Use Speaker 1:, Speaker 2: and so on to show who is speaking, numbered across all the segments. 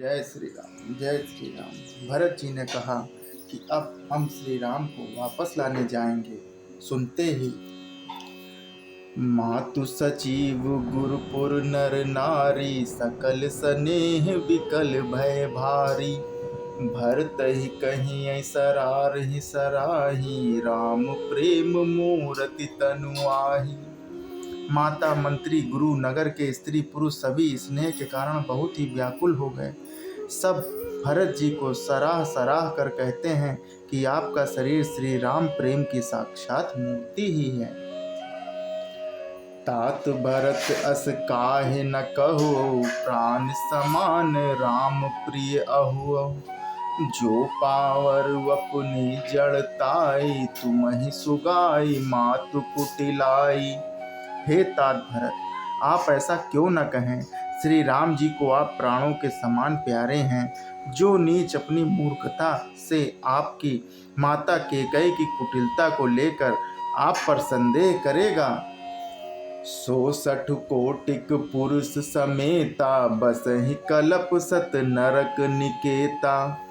Speaker 1: जय श्री राम, जय श्री राम। भरत जी ने कहा कि अब हम श्री राम को वापस लाने जाएंगे। सुनते ही मातु सचिव गुरुपुर नर नारी, सकल स्नेह विकल भय भारी। भरत ही कहीं सरार ही सराही, राम प्रेम मूरति तनु आही। माता, मंत्री, गुरु, नगर के स्त्री पुरुष सभी स्नेह के कारण बहुत ही व्याकुल हो गए। सब भरत जी को सराह सराह कर कहते हैं कि आपका शरीर श्री राम प्रेम की साक्षात मूर्ति ही है। तात भरत अस काहे न कहो, प्राण समान राम प्रिय अहु। जो पावर अपनी जड़ताई, तुम ही सुगाई मातु कुटिलाई। हे तात भरत, आप ऐसा क्यों न कहें। श्री राम जी को आप प्राणों के समान प्यारे हैं। जो नीच अपनी मूर्खता से आपकी माता कैकेयी की कुटिलता को लेकर आप पर संदेह करेगा, 160 कोटिक पुरुष समेता, बस ही कलप सत नरक निकेता।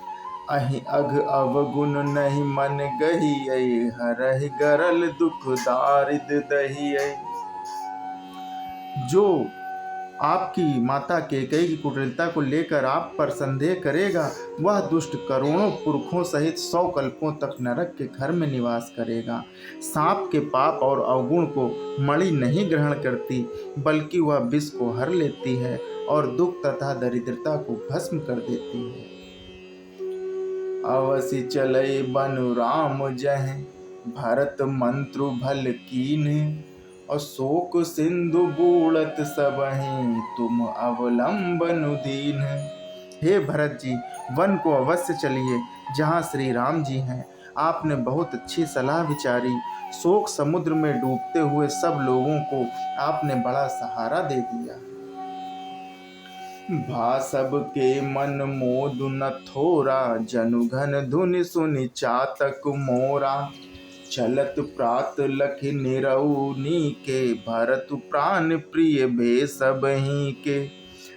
Speaker 1: अहि अघ अवगुण नहीं मन गही, हरहि गरल दुख दारिद दही। जो आपकी माता कैकेयी की कुटिलता को लेकर आप पर संदेह करेगा, वह दुष्ट करोड़ों पुरखों सहित 100 कल्पों तक नरक के घर में निवास करेगा। सांप के पाप और अवगुण को मणि नहीं ग्रहण करती, बल्कि वह विष को हर लेती है और दुख तथा दरिद्रता को भस्म कर देती है। अवसि चलई बनु राम जह, भरत मंत्रु भल कीन्ह। और शोक सिंधु बूढ़त सबहि, तुम अवलंबन दीन। हे भरत जी, वन को अवश्य चलिए जहाँ श्री राम जी हैं। आपने बहुत अच्छी सलाह विचारी। शोक समुद्र में डूबते हुए सब लोगों को आपने बड़ा सहारा दे दिया। भा सब के मन मोदु न थोरा, जनु घन धुनि सुनि चातक मोरा। चलत प्रात लखि निरऊनी के, भरत प्राण प्रिय भे सबहि के।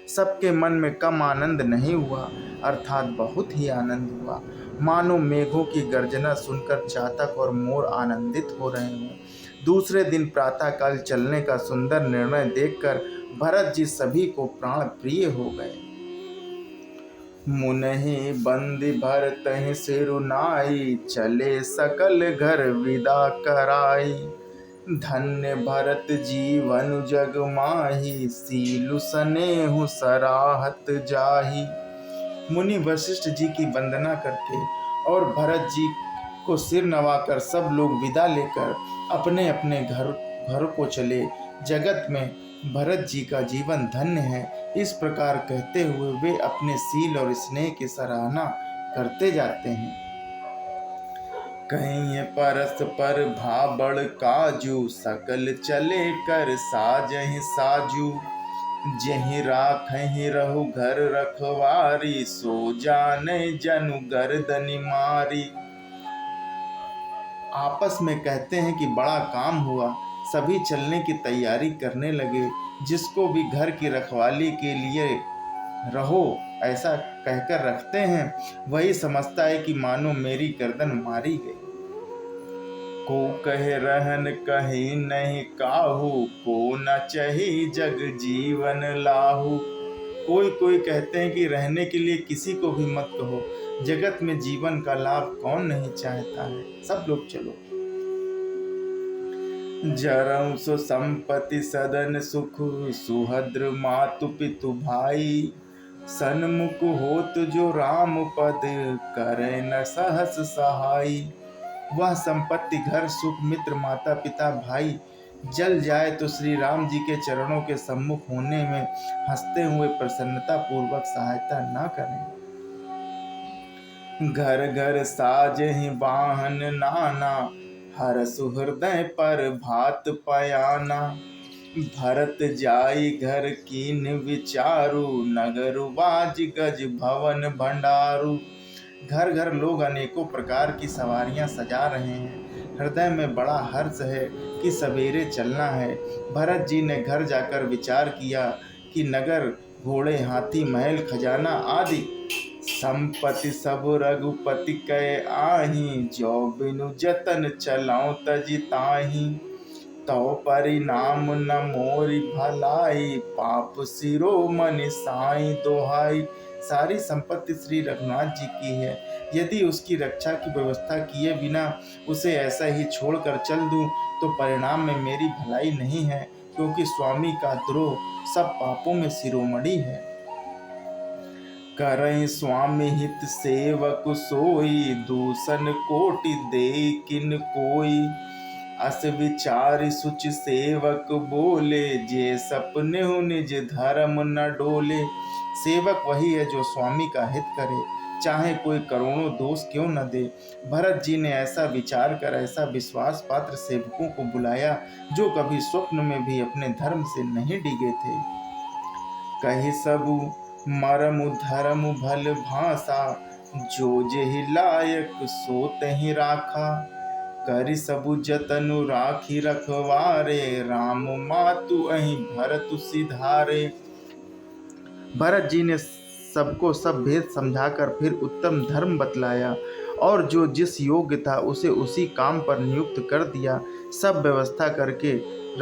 Speaker 1: सबके मन में कम आनंद नहीं हुआ, अर्थात बहुत ही आनंद हुआ। मानो मेघों की गर्जना सुनकर चातक और मोर आनंदित हो रहे हों। दूसरे दिन प्रातःकाल चलने का सुंदर निर्णय देखकर भरत जी सभी को प्राण प्रिय हो गए। मुनहि बंदी भरतहि सिरुनाई, चले सकल घर विदा कराई। धन्य भरत जीवन जग माही, सीलु सनेहु सराहत जाही। मुनि वशिष्ठ जी की वंदना करके और भरत जी को सिर नवाकर सब लोग विदा लेकर अपने अपने घर को चले। जगत में भरत जी का जीवन धन्य है, इस प्रकार कहते हुए वे अपने सील और स्नेह की सराहना करते जाते हैं। कहीं परस पर भाबड़ काजू, सकल चले कर साजहि साजू। जहि राखहि रहु घर रखवारी, सो जाने जनु गर्दनि मारी। आपस में कहते हैं कि बड़ा काम हुआ। सभी चलने की तैयारी करने लगे। जिसको भी घर की रखवाली के लिए रहो ऐसा कहकर रखते हैं, वही समझता है कि मानो मेरी गर्दन मारी गई। को कहे रहन कहीं नहीं काहू, को न चही जग जीवन लाहू। कोई कहते हैं कि रहने के लिए किसी को भी मत कहो, जगत में जीवन का लाभ कौन नहीं चाहता है, सब लोग चलो। जरऊ सो संपत्ति सदन सुख, सुहद्र मातु पितु भाई। सन्मुख होत जो राम पद, करे न सहस सहाई। वह संपत्ति, घर, सुख, मित्र, माता पिता, भाई जल जाए तो श्री राम जी के चरणों के सम्मुख होने में हंसते हुए प्रसन्नता पूर्वक सहायता न करें। घर घर साजहि वाहन नाना, हरस हृदय पर भात पयाना। भरत जाई घर कीन विचारु, नगर बाज गज भवन भंडारू। घर घर लोग अनेकों प्रकार की सवारियां सजा रहे हैं। हृदय में बड़ा हर्ष है कि सवेरे चलना है। भरत जी ने घर जाकर विचार किया कि नगर घोड़े हाथी महल खजाना आदि संपत्ति सब रघुपति कै आही। जो बिनु जतन चलाऊं तज ताही। तो परिणाम न मोरी भलाई पाप शिरोमणि साई दोहाई। सारी संपत्ति श्री रघुनाथ जी की है। यदि उसकी रक्षा की व्यवस्था किए बिना उसे ऐसा ही छोड़कर चल दूं तो परिणाम में मेरी भलाई नहीं है, क्योंकि स्वामी का द्रोह सब पापों में शिरोमणि है। करई स्वामी हित सेवक सोई दूषण कोटि दे किन कोई। अस विचार सुच सेवक बोले जे सपने हो निज धर्म न डोले। सेवक वही है जो स्वामी का हित करे, चाहे कोई करोड़ों दोष क्यों न दे। भरत जी ने ऐसा विचार कर ऐसा विश्वास पात्र सेवकों को बुलाया जो कभी स्वप्न में भी अपने धर्म से नहीं डिगे थे। कही सबु मरम धर्म भल भाषा जो जेहि लायक सो तहि राखा। करि सबु जतनु राखी रखवारे राम मातु अहि भरत सिधारे। भरत जी ने सबको सब भेद समझाकर फिर उत्तम धर्म बतलाया और जो जिस योग्य था उसे उसी काम पर नियुक्त कर दिया। सब व्यवस्था करके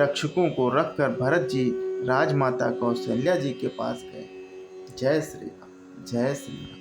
Speaker 1: रक्षकों को रखकर भरत जी राजमाता कौशल्या जी के पास गए। जय श्री राम, जय श्री राम।